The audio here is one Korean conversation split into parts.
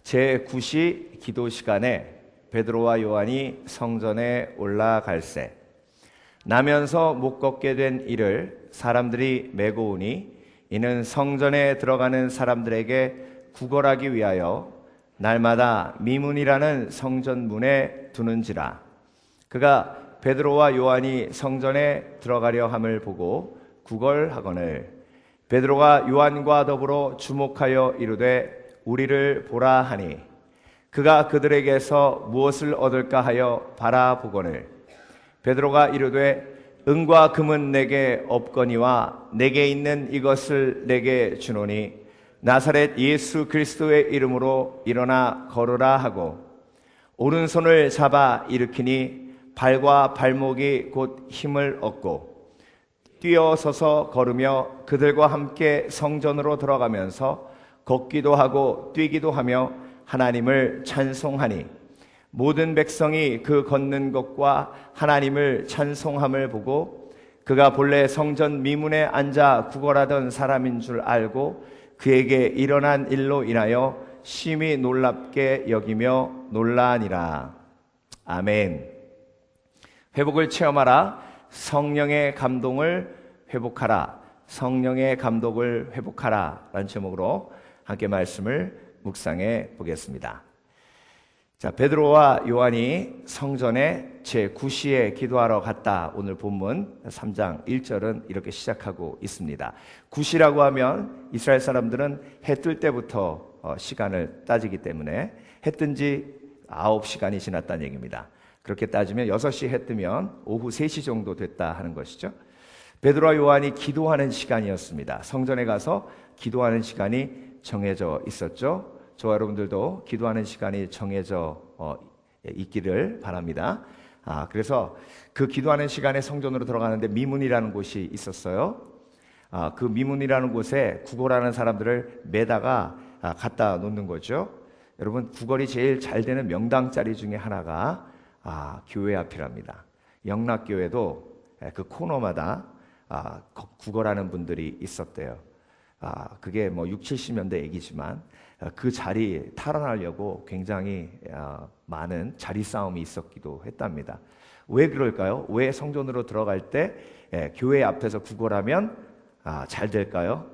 제9시 기도 시간에 베드로와 요한이 성전에 올라갈새 나면서 못 걷게 된 이를 사람들이 메고 오니 이는 성전에 들어가는 사람들에게 구걸하기 위하여 날마다 미문이라는 성전문에 두는지라. 그가 베드로와 요한이 성전에 들어가려 함을 보고 구걸하거늘 베드로가 요한과 더불어 주목하여 이르되 우리를 보라 하니 그가 그들에게서 무엇을 얻을까 하여 바라보거늘 베드로가 이르되 은과 금은 내게 없거니와 내게 있는 이것을 내게 주노니 나사렛 예수 그리스도의 이름으로 일어나 걸으라 하고 오른손을 잡아 일으키니 발과 발목이 곧 힘을 얻고 뛰어서서 걸으며 그들과 함께 성전으로 들어가면서 걷기도 하고 뛰기도 하며 하나님을 찬송하니 모든 백성이 그 걷는 것과 하나님을 찬송함을 보고 그가 본래 성전 미문에 앉아 구걸하던 사람인 줄 알고 그에게 일어난 일로 인하여 심히 놀랍게 여기며 놀라니라. 아멘. 회복을 체험하라. 성령의 감동을 회복하라. 성령의 감동을 회복하라 라는 제목으로 함께 말씀을 묵상해 보겠습니다. 자, 베드로와 요한이 성전에 제9시에 기도하러 갔다. 오늘 본문 3장 1절은 이렇게 시작하고 있습니다. 9시라고 하면 이스라엘 사람들은 해 뜰 때부터 시간을 따지기 때문에 해 뜬 지 9시간이 지났다는 얘기입니다. 그렇게 따지면 6시 해 뜨면 오후 3시 정도 됐다 하는 것이죠. 베드로와 요한이 기도하는 시간이었습니다. 성전에 가서 기도하는 시간이 정해져 있었죠. 저와 여러분들도 기도하는 시간이 정해져 있기를 바랍니다. 그래서 그 기도하는 시간에 성전으로 들어가는데 미문이라는 곳이 있었어요. 그 미문이라는 곳에 구걸하는 사람들을 매다가 갖다 놓는 거죠. 여러분, 구걸이 제일 잘 되는 명당 자리 중에 하나가 교회 앞이랍니다. 영락교회도 그 코너마다 구걸하는 분들이 있었대요. 그게 뭐 60, 70년대 얘기지만 그 자리 탈환하려고 굉장히 많은 자리 싸움이 있었기도 했답니다. 왜 그럴까요? 왜 성전으로 들어갈 때 교회 앞에서 구걸하면 잘 될까요?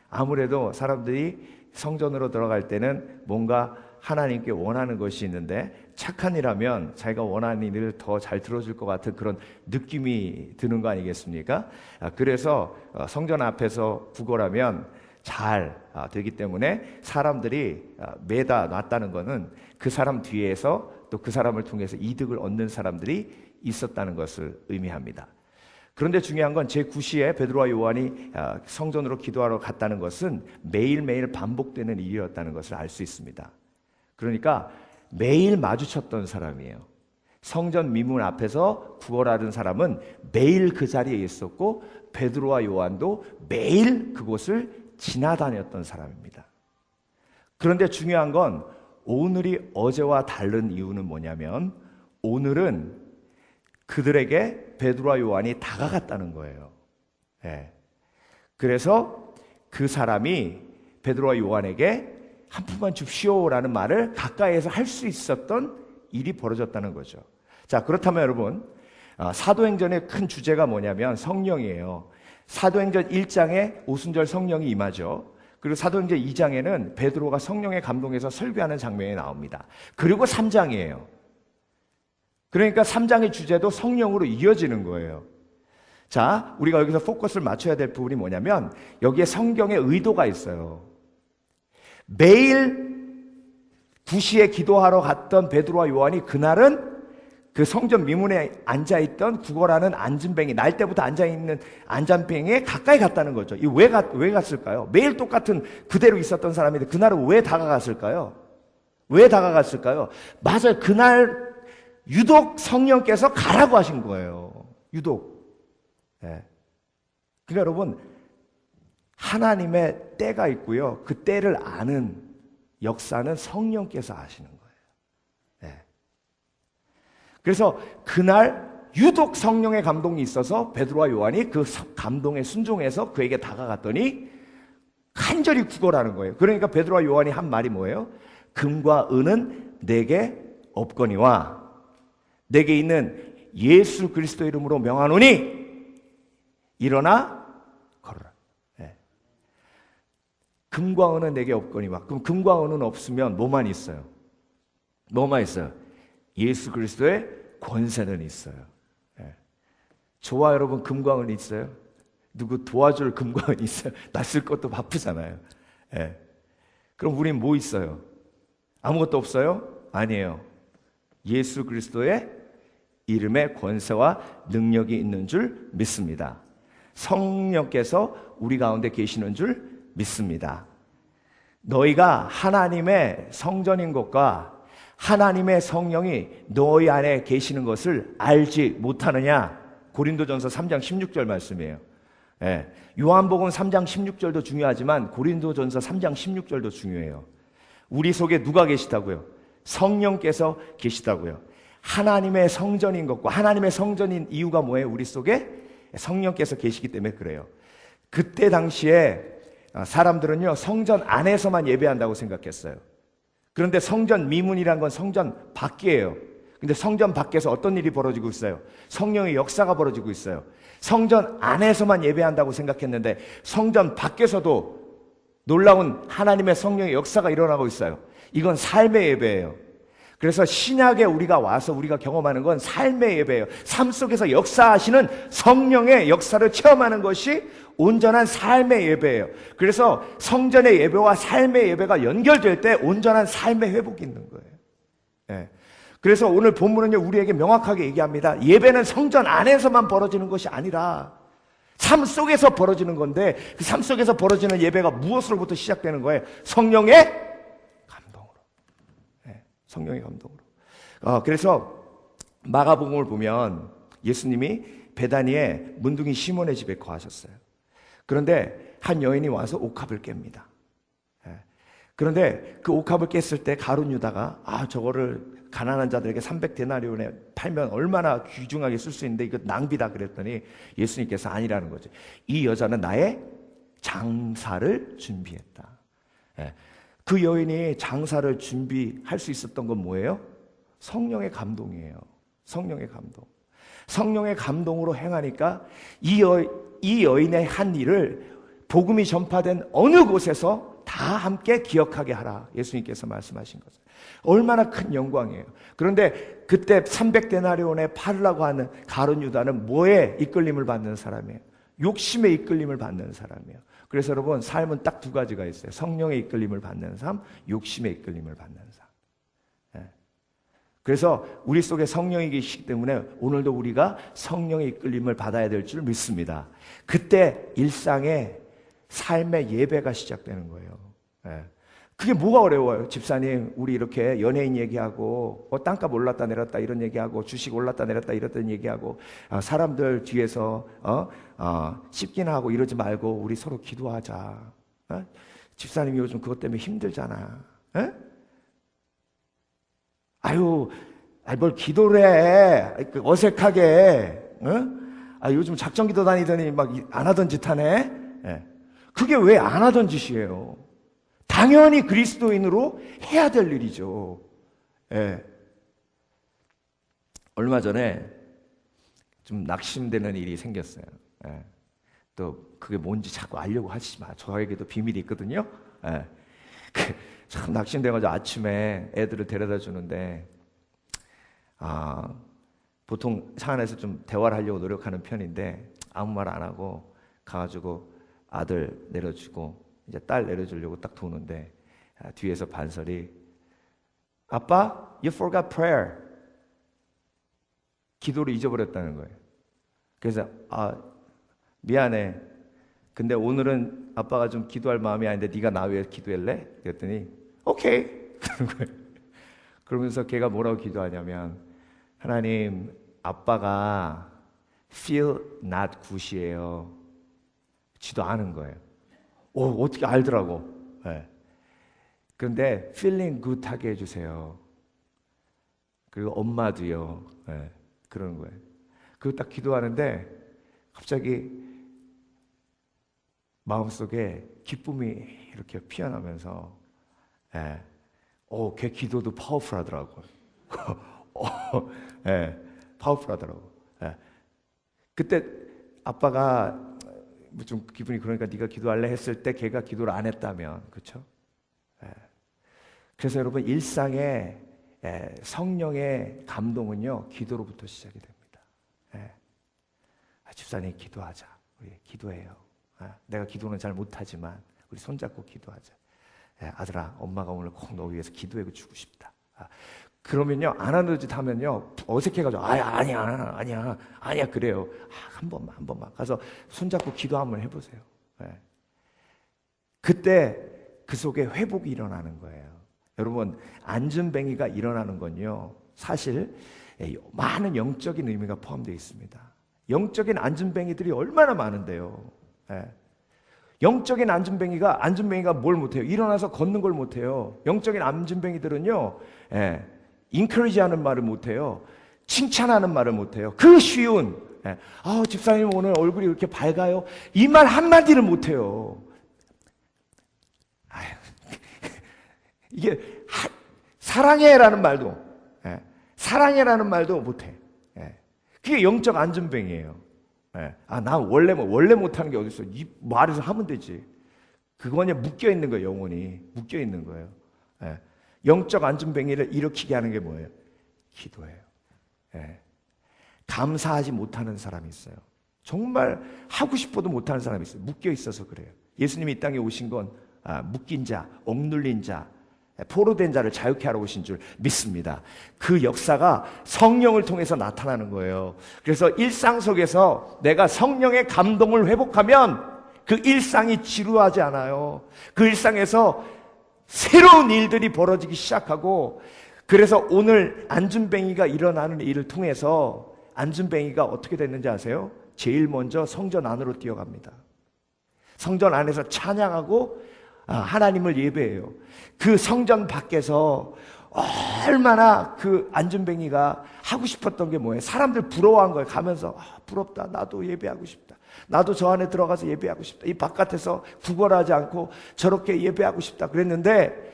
아무래도 사람들이 성전으로 들어갈 때는 뭔가 하나님께 원하는 것이 있는데 착한 일하면 자기가 원하는 일을 더 잘 들어줄 것 같은 그런 느낌이 드는 거 아니겠습니까? 그래서 성전 앞에서 구걸하면 잘 되기 때문에 사람들이 매다 놨다는 것은 그 사람 뒤에서 또 그 사람을 통해서 이득을 얻는 사람들이 있었다는 것을 의미합니다. 그런데 중요한 건 제9시에 베드로와 요한이 성전으로 기도하러 갔다는 것은 매일매일 반복되는 일이었다는 것을 알 수 있습니다. 그러니까 매일 마주쳤던 사람이에요. 성전 미문 앞에서 구걸하던 사람은 매일 그 자리에 있었고 베드로와 요한도 매일 그곳을 지나다녔던 사람입니다. 그런데 중요한 건 오늘이 어제와 다른 이유는 뭐냐면 오늘은 그들에게 베드로와 요한이 다가갔다는 거예요. 그래서 그 사람이 베드로와 요한에게 한 푼만 줍시오라는 말을 가까이에서 할 수 있었던 일이 벌어졌다는 거죠. 자, 그렇다면 여러분, 사도행전의 큰 주제가 뭐냐면 성령이에요. 사도행전 1장에 오순절 성령이 임하죠. 그리고 사도행전 2장에는 베드로가 성령의 감동에서 설교하는 장면이 나옵니다. 그리고 3장이에요. 그러니까 3장의 주제도 성령으로 이어지는 거예요. 자, 우리가 여기서 포커스를 맞춰야 될 부분이 뭐냐면 여기에 성경의 의도가 있어요. 매일 9시에 기도하러 갔던 베드로와 요한이 그날은 그 성전 미문에 앉아있던 구걸하는 안진뱅이, 날 때부터 앉아있는 안진뱅이에 가까이 갔다는 거죠. 왜 갔을까요? 매일 똑같은 그대로 있었던 사람인데 그날은 왜 다가갔을까요? 왜 다가갔을까요? 맞아요. 그날 유독 성령께서 가라고 하신 거예요. 유독. 그러니까 여러분, 하나님의 때가 있고요. 그 때를 아는 역사는 성령께서 하시는 거예요. 그래서 그날 유독 성령의 감동이 있어서 베드로와 요한이 그 감동에 순종해서 그에게 다가갔더니 간절히 구걸하는 거예요. 그러니까 베드로와 요한이 한 말이 뭐예요? 금과 은은 내게 없거니와 내게 있는 예수 그리스도 이름으로 명하노니 일어나 걸어라. 네. 금과 은은 내게 없거니와. 그럼 금과 은은 없으면 뭐만 있어요? 뭐만 있어요? 예수 그리스도의 권세는 있어요. 네. 저와 여러분 금과 은 있어요? 누구 도와줄 금과 은 있어요? 나 쓸 것도 바쁘잖아요. 네. 그럼 우린 뭐 있어요? 아무것도 없어요? 아니에요. 예수 그리스도의 이름의 권세와 능력이 있는 줄 믿습니다. 성령께서 우리 가운데 계시는 줄 믿습니다. 너희가 하나님의 성전인 것과 하나님의 성령이 너희 안에 계시는 것을 알지 못하느냐? 고린도전서 3장 16절 말씀이에요. 예, 요한복음 3장 16절도 중요하지만 고린도전서 3장 16절도 중요해요. 우리 속에 누가 계시다고요? 성령께서 계시다고요. 하나님의 성전인 것과 하나님의 성전인 이유가 뭐예요? 우리 속에 성령께서 계시기 때문에 그래요. 그때 당시에 사람들은요 성전 안에서만 예배한다고 생각했어요. 그런데 성전 미문이란 건 성전 밖이에요. 근데 성전 밖에서 어떤 일이 벌어지고 있어요? 성령의 역사가 벌어지고 있어요. 성전 안에서만 예배한다고 생각했는데 성전 밖에서도 놀라운 하나님의 성령의 역사가 일어나고 있어요. 이건 삶의 예배예요. 그래서 신약에 우리가 와서 우리가 경험하는 건 삶의 예배예요. 삶 속에서 역사하시는 성령의 역사를 체험하는 것이 온전한 삶의 예배예요. 그래서 성전의 예배와 삶의 예배가 연결될 때 온전한 삶의 회복이 있는 거예요. 네. 그래서 오늘 본문은요 우리에게 명확하게 얘기합니다. 예배는 성전 안에서만 벌어지는 것이 아니라 삶 속에서 벌어지는 건데 그 삶 속에서 벌어지는 예배가 무엇으로부터 시작되는 거예요? 성령의 감동으로. 네, 성령의 감동으로. 그래서 마가복음을 보면 예수님이 베다니에 문둥이 시몬의 집에 거하셨어요. 그런데 한 여인이 와서 옥합을 깹니다. 네. 그런데 그 옥합을 깼을 때 가룟 유다가 저거를 가난한 자들에게 300데나리온에 팔면 얼마나 귀중하게 쓸 수 있는데 이거 낭비다 그랬더니 예수님께서 아니라는 거죠. 이 여자는 나의 장사를 준비했다. 그 여인이 장사를 준비할 수 있었던 건 뭐예요? 성령의 감동이에요. 성령의 감동. 성령의 감동으로 행하니까 이 여인의 한 일을 복음이 전파된 어느 곳에서 다 함께 기억하게 하라. 예수님께서 말씀하신 것은 얼마나 큰 영광이에요. 그런데 그때 300데나리온에 팔으라고 하는 가룟 유다는 뭐에 이끌림을 받는 사람이에요? 욕심에 이끌림을 받는 사람이에요. 그래서 여러분 삶은 딱 두 가지가 있어요. 성령의 이끌림을 받는 삶, 욕심의 이끌림을 받는 삶. 그래서 우리 속에 성령이 계시기 때문에 오늘도 우리가 성령의 이끌림을 받아야 될 줄 믿습니다. 그때 일상의 삶의 예배가 시작되는 거예요. 그게 뭐가 어려워요? 집사님, 우리 이렇게 연예인 얘기하고 땅값 올랐다 내렸다 이런 얘기하고 주식 올랐다 내렸다 이랬던 얘기하고 사람들 뒤에서 씹기나 하고 이러지 말고 우리 서로 기도하자. 집사님이 요즘 그것 때문에 힘들잖아. 뭘 기도를 해. 어색하게. 요즘 작전기도 다니더니 막 안 하던 짓 하네. 그게 왜 안 하던 짓이에요? 당연히 그리스도인으로 해야 될 일이죠. 얼마 전에 좀 낙심되는 일이 생겼어요. 또 그게 뭔지 자꾸 알려고 하시지 마. 저에게도 비밀이 있거든요. 참 낙심돼가지고 아침에 애들을 데려다 주는데 보통 차 안에서 좀 대화를 하려고 노력하는 편인데 아무 말 안 하고 가가지고 아들 내려주고 이제 딸 내려주려고 딱 도는데 뒤에서 반설이 아빠, you forgot prayer. 기도를 잊어버렸다는 거예요. 그래서 미안해. 근데 오늘은 아빠가 좀 기도할 마음이 아닌데 네가 나 위해 기도할래? 그랬더니 오케이. 그러는 거예요. 그러면서 걔가 뭐라고 기도하냐면 하나님, 아빠가 feel not good이에요. 지도 아는 거예요. 어떻게 알더라고. 그런데 feeling good 하게 해주세요. 그리고 엄마도요. 그러는 거예요. 그거 딱 기도하는데 갑자기 마음속에 기쁨이 이렇게 피어나면서 걔 기도도 파워풀하더라고요. 예, 파워풀하더라고. 예. 그때 아빠가 뭐 좀 기분이 그러니까 네가 기도할래 했을 때 걔가 기도를 안 했다면, 그렇죠? 예. 그래서 여러분 일상의 성령의 감동은요 기도로부터 시작이 됩니다. 예. 집사님 기도하자. 우리 기도해요. 내가 기도는 잘 못하지만 우리 손잡고 기도하자. 아들아, 엄마가 오늘 꼭 너 위해서 기도해 주고 싶다. 그러면요 안 하는 짓 하면요 어색해가지고 아니야 그래요. 한 번만 가서 손잡고 기도 한번 해보세요. 그때 그 속에 회복이 일어나는 거예요. 여러분 안전뱅이가 일어나는 건요 사실 많은 영적인 의미가 포함되어 있습니다. 영적인 안전뱅이들이 얼마나 많은데요. 영적인 안전뱅이가 뭘 못해요? 일어나서 걷는 걸 못해요. 영적인 안전뱅이들은요 인커리지하는 말을 못해요. 칭찬하는 말을 못해요. 그 쉬운 집사님 오늘 얼굴이 이렇게 밝아요. 이 말 한마디를 못해요. 이게 사랑해라는 말도 사랑해라는 말도 못해. 그게 영적 안전뱅이에요. 나 원래 못하는 게 어딨어. 이 말에서 하면 되지. 그거냐 묶여있는 거예요. 영혼이 묶여있는 거예요. 영적 안전뱅이를 일으키게 하는 게 뭐예요? 기도예요. 감사하지 못하는 사람이 있어요. 정말 하고 싶어도 못하는 사람이 있어요. 묶여있어서 그래요. 예수님이 이 땅에 오신 건 묶인 자, 억눌린 자, 포로된 자를 자유케 하러 오신 줄 믿습니다. 그 역사가 성령을 통해서 나타나는 거예요. 그래서 일상 속에서 내가 성령의 감동을 회복하면 그 일상이 지루하지 않아요. 그 일상에서 새로운 일들이 벌어지기 시작하고, 그래서 오늘 안준뱅이가 일어나는 일을 통해서 안준뱅이가 어떻게 됐는지 아세요? 제일 먼저 성전 안으로 뛰어갑니다. 성전 안에서 찬양하고 하나님을 예배해요. 그 성전 밖에서 얼마나 그 안전뱅이가 하고 싶었던 게 뭐예요? 사람들 부러워한 거예요. 가면서 부럽다. 나도 예배하고 싶다. 나도 저 안에 들어가서 예배하고 싶다. 이 바깥에서 구걸하지 않고 저렇게 예배하고 싶다. 그랬는데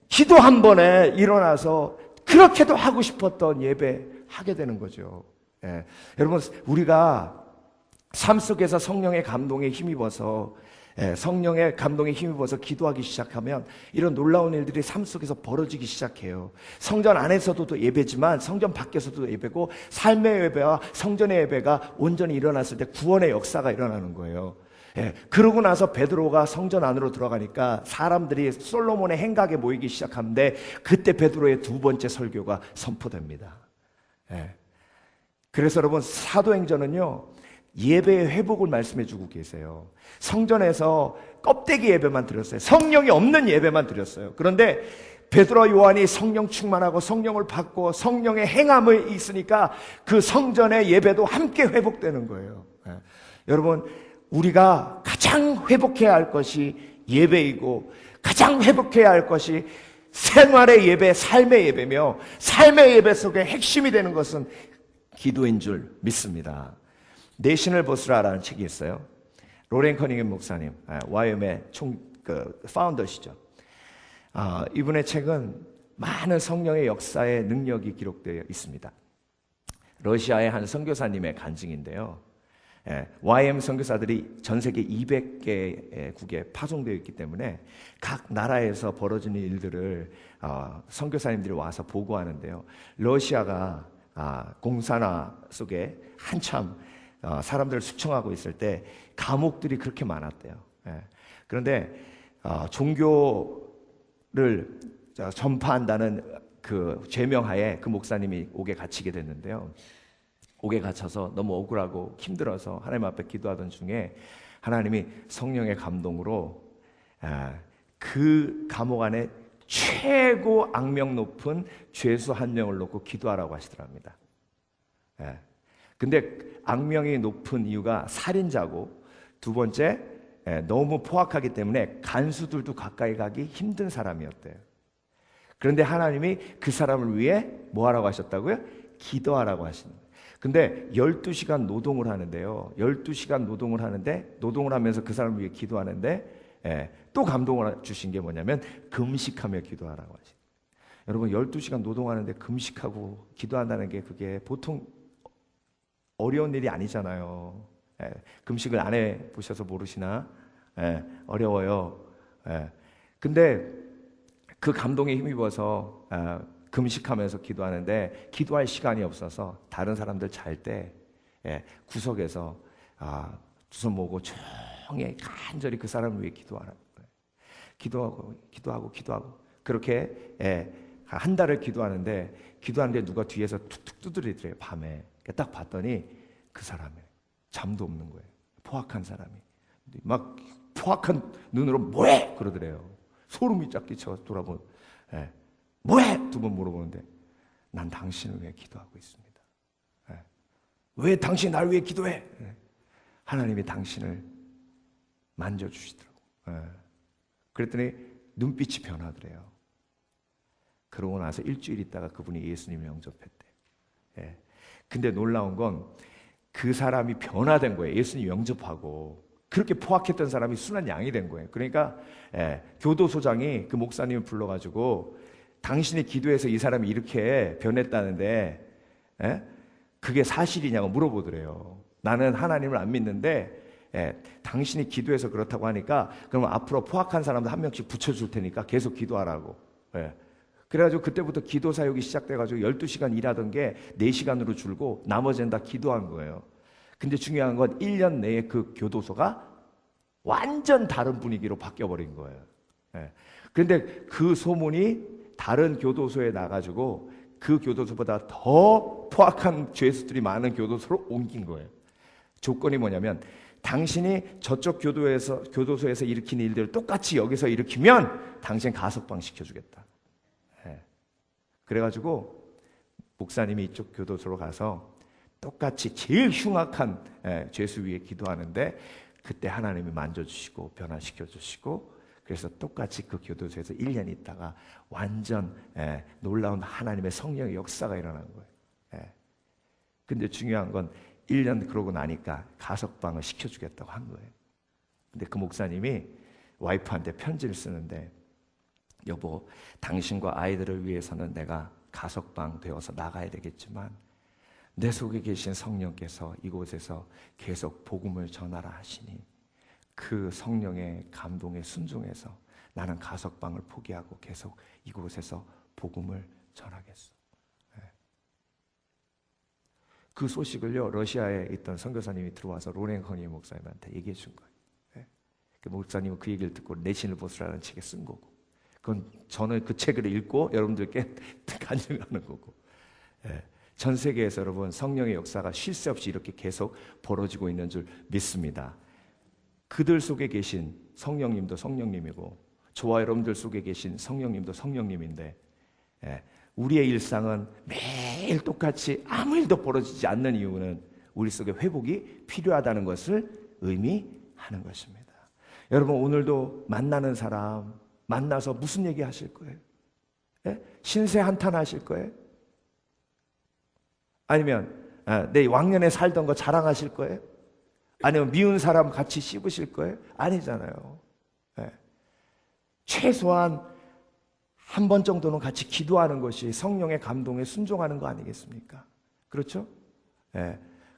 기도 한 번에 일어나서 그렇게도 하고 싶었던 예배 하게 되는 거죠. 여러분 우리가 삶 속에서 성령의 감동에 힘입어서 성령의 감동에 힘입어서 기도하기 시작하면 이런 놀라운 일들이 삶 속에서 벌어지기 시작해요. 성전 안에서도 예배지만 성전 밖에서도 예배고, 삶의 예배와 성전의 예배가 온전히 일어났을 때 구원의 역사가 일어나는 거예요. 그러고 나서 베드로가 성전 안으로 들어가니까 사람들이 솔로몬의 행각에 모이기 시작하는데 그때 베드로의 두 번째 설교가 선포됩니다. 그래서 여러분 사도행전은요 예배의 회복을 말씀해 주고 계세요. 성전에서 껍데기 예배만 드렸어요. 성령이 없는 예배만 드렸어요. 그런데 베드로와 요한이 성령 충만하고 성령을 받고 성령의 행함이 있으니까 그 성전의 예배도 함께 회복되는 거예요. 여러분 우리가 가장 회복해야 할 것이 예배이고, 가장 회복해야 할 것이 생활의 예배, 삶의 예배며, 삶의 예배 속에 핵심이 되는 것은 기도인 줄 믿습니다. 내셔널 버스라라는 책이 있어요. 로렌 커닝햄 목사님, YM의 파운더시죠. 이분의 책은 많은 성령의 역사의 능력이 기록되어 있습니다. 러시아의 한 선교사님의 간증인데요. YM 선교사들이 전 세계 200개국에 파송되어 있기 때문에 각 나라에서 벌어지는 일들을 선교사님들이 와서 보고하는데요. 러시아가 공산화 속에 한참 사람들을 숙청하고 있을 때 감옥들이 그렇게 많았대요. 그런데 종교를 전파한다는 그 죄명하에 그 목사님이 옥에 갇히게 됐는데요. 옥에 갇혀서 너무 억울하고 힘들어서 하나님 앞에 기도하던 중에 하나님이 성령의 감동으로 그 감옥 안에 최고 악명 높은 죄수 한 명을 놓고 기도하라고 하시더랍니다. 근데 악명이 높은 이유가 살인자고, 두 번째 너무 포악하기 때문에 간수들도 가까이 가기 힘든 사람이었대요. 그런데 하나님이 그 사람을 위해 뭐 하라고 하셨다고요? 기도하라고 하시는 거예요. 근데 12시간 노동을 하는데요. 12시간 노동을 하는데, 노동을 하면서 그 사람을 위해 기도하는데 또 감동을 주신 게 뭐냐면 금식하며 기도하라고 하시는 거예요. 여러분 12시간 노동하는데 금식하고 기도한다는 게 그게 보통 어려운 일이 아니잖아요. 예, 금식을 안 해보셔서 모르시나? 예, 어려워요. 예. 근데 그 감동에 힘입어서 금식하면서 기도하는데 기도할 시간이 없어서 다른 사람들 잘 때 구석에서 두 손 모으고 조용히 간절히 그 사람을 위해 기도하는 거예요. 기도하고 그렇게 한 달을 기도하는데 누가 뒤에서 툭툭 두드리더래요. 밤에 딱 봤더니 그 사람이 잠도 없는 거예요. 포악한 사람이 막 포악한 눈으로 뭐해 그러더래요. 소름이 쫙 끼쳐 돌아보면 뭐해 두 번 물어보는데 난 당신을 위해 기도하고 있습니다. 왜 당신 날 위해 기도해? 하나님이 당신을 만져주시더라고. 그랬더니 눈빛이 변하더래요. 그러고 나서 일주일 있다가 그분이 예수님을 영접했대. 근데 놀라운 건 그 사람이 변화된 거예요. 예수님 영접하고 그렇게 포악했던 사람이 순한 양이 된 거예요. 그러니까 교도소장이 그 목사님을 불러가지고 당신이 기도해서 이 사람이 이렇게 변했다는데 그게 사실이냐고 물어보더래요. 나는 하나님을 안 믿는데 당신이 기도해서 그렇다고 하니까 그러면 앞으로 포악한 사람들 한 명씩 붙여줄 테니까 계속 기도하라고. 그래가지고 그때부터 기도 사역이 시작돼가지고 12시간 일하던 게 4시간으로 줄고 나머지는 다 기도한 거예요. 근데 중요한 건 1년 내에 그 교도소가 완전 다른 분위기로 바뀌어버린 거예요. 그런데 그 소문이 다른 교도소에 나가지고 그 교도소보다 더 포악한 죄수들이 많은 교도소로 옮긴 거예요. 조건이 뭐냐면 당신이 저쪽 교도소에서 일으킨 일들을 똑같이 여기서 일으키면 당신 가석방 시켜주겠다. 그래가지고 목사님이 이쪽 교도소로 가서 똑같이 제일 흉악한 죄수 위에 기도하는데 그때 하나님이 만져주시고 변화시켜주시고 그래서 똑같이 그 교도소에서 1년 있다가 완전 놀라운 하나님의 성령의 역사가 일어난 거예요. 근데 중요한 건 1년 그러고 나니까 가석방을 시켜주겠다고 한 거예요. 근데 그 목사님이 와이프한테 편지를 쓰는데 여보, 당신과 아이들을 위해서는 내가 가석방 되어서 나가야 되겠지만 내 속에 계신 성령께서 이곳에서 계속 복음을 전하라 하시니 그 성령의 감동에 순종해서 나는 가석방을 포기하고 계속 이곳에서 복음을 전하겠어. 그 소식을요 러시아에 있던 선교사님이 들어와서 로렌 커니 목사님한테 얘기해 준 거예요. 그 목사님은 그 얘기를 듣고 내신을 보수라는 책에 쓴 거고 그건 저는 그 책을 읽고 여러분들께 간증하는 거고 전 세계에서 여러분 성령의 역사가 쉴 새 없이 이렇게 계속 벌어지고 있는 줄 믿습니다. 그들 속에 계신 성령님도 성령님이고 저와 여러분들 속에 계신 성령님도 성령님인데 우리의 일상은 매일 똑같이 아무 일도 벌어지지 않는 이유는 우리 속에 회복이 필요하다는 것을 의미하는 것입니다. 여러분 오늘도 만나는 사람 만나서 무슨 얘기 하실 거예요? 신세 한탄하실 거예요? 아니면 내 왕년에 살던 거 자랑하실 거예요? 아니면 미운 사람 같이 씹으실 거예요? 아니잖아요. 최소한 한 번 정도는 같이 기도하는 것이 성령의 감동에 순종하는 거 아니겠습니까? 그렇죠?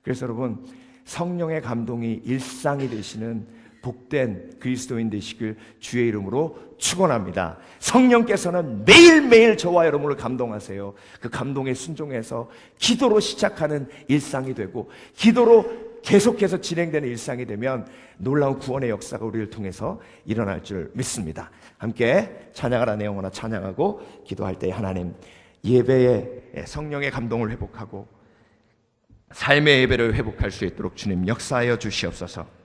그래서 여러분 성령의 감동이 일상이 되시는 복된 그리스도인 되시길 주의 이름으로 축원합니다. 성령께서는 매일매일 저와 여러분을 감동하세요. 그 감동에 순종해서 기도로 시작하는 일상이 되고 기도로 계속해서 진행되는 일상이 되면 놀라운 구원의 역사가 우리를 통해서 일어날 줄 믿습니다. 함께 찬양하라 영혼아 찬양하고 기도할 때 하나님 예배의 성령의 감동을 회복하고 삶의 예배를 회복할 수 있도록 주님 역사하여 주시옵소서.